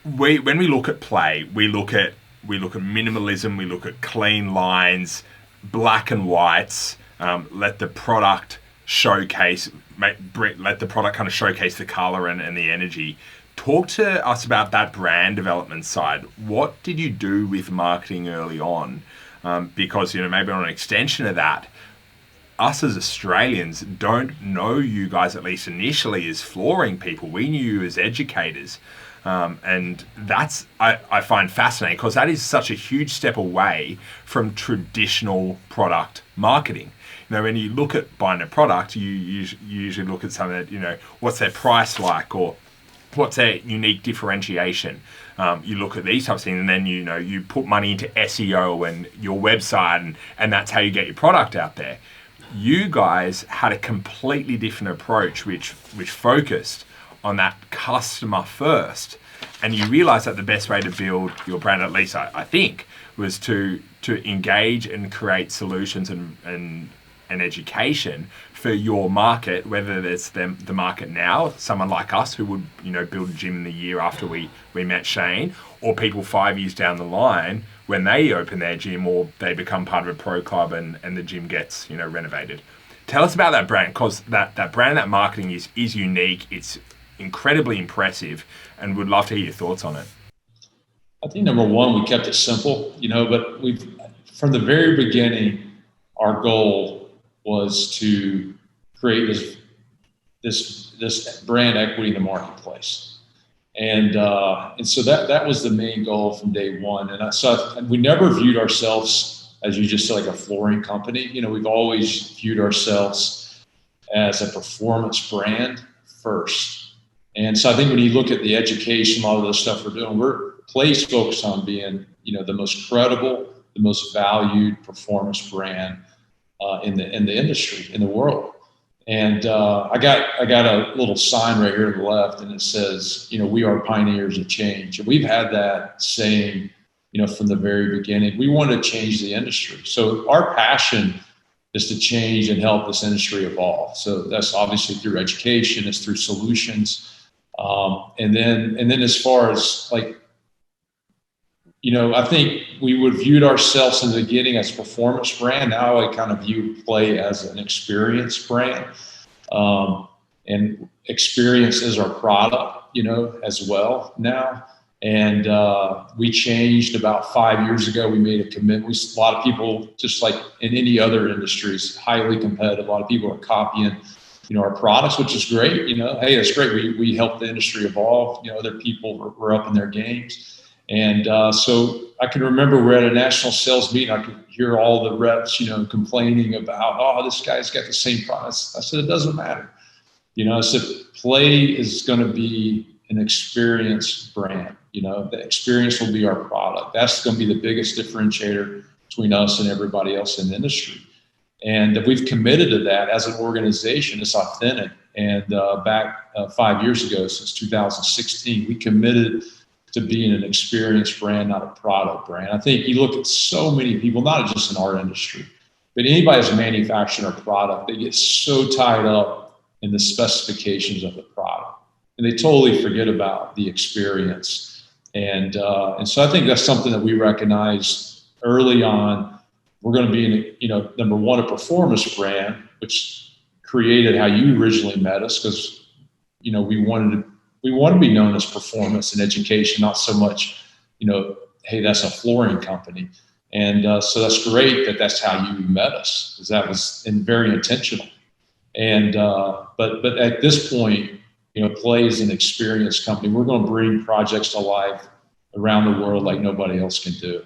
when we look at PLAE, we look at minimalism, we look at clean lines, black and whites. Let the product showcase, let the product kind of showcase the color and the energy. Talk to us about that brand development side. What did you do with marketing early on? Because maybe on an extension of that, us as Australians don't know you guys, at least initially, as flooring people. We knew you as educators. And that's, I find fascinating, because that is such a huge step away from traditional product marketing. When you look at buying a product, you usually look at something that, what's their price like, or what's their unique differentiation. You look at these types of things, and then, you put money into SEO and your website, and that's how you get your product out there. You guys had a completely different approach, which focused on that customer first, and you realize that the best way to build your brand, at least I think, was to engage and create solutions and education for your market, whether it's the market now, someone like us who would build a gym in the year after we met Shane, or people 5 years down the line when they open their gym or they become part of a pro club and the gym gets renovated. Tell us about that brand, because that brand, that marketing is unique. It's incredibly impressive, and would love to hear your thoughts on it. I think number one, we kept it simple, but from the very beginning, our goal was to create this brand equity in the marketplace. And so that was the main goal from day one. And we never viewed ourselves, as you just said, like a flooring company. We've always viewed ourselves as a performance brand first. And so I think when you look at the education, a lot of the stuff we're doing, PLAE's focused on being, the most credible, the most valued performance brand in the industry, in the world. And I got a little sign right here to the left, and it says, we are pioneers of change. And we've had that saying, from the very beginning. We want to change the industry. So our passion is to change and help this industry evolve. So that's obviously through education, it's through solutions. And then as far as I think we would viewed ourselves in the beginning as a performance brand. Now I kind of view PLAE as an experience brand. And experience is our product, as well now. And we changed about 5 years ago. We made a commitment. A lot of people, just like in any other industries, highly competitive. A lot of people are copying, our products, which is great. Hey, that's great. We help the industry evolve. Other people were up in their games. And so I can remember we're at a national sales meeting. I could hear all the reps, complaining about, this guy's got the same products. I said, it doesn't matter. I said, PLAE is going to be an experience brand. The experience will be our product. That's going to be the biggest differentiator between us and everybody else in the industry. And we've committed to that as an organization. It's authentic. And back 5 years ago, since 2016, we committed to being an experience brand, not a product brand. I think you look at so many people, not just in our industry, but anybody that's manufacturing a product, they get so tied up in the specifications of the product, and they totally forget about the experience. And so I think that's something that we recognized early on. We're going to be number one, a performance brand, which created how you originally met us, because we want to be known as performance and education, not so much, hey, that's a flooring company. And so that's great that's how you met us, because that was very intentional. And but at this point, PLAE is an experience company. We're going to bring projects to life around the world like nobody else can do.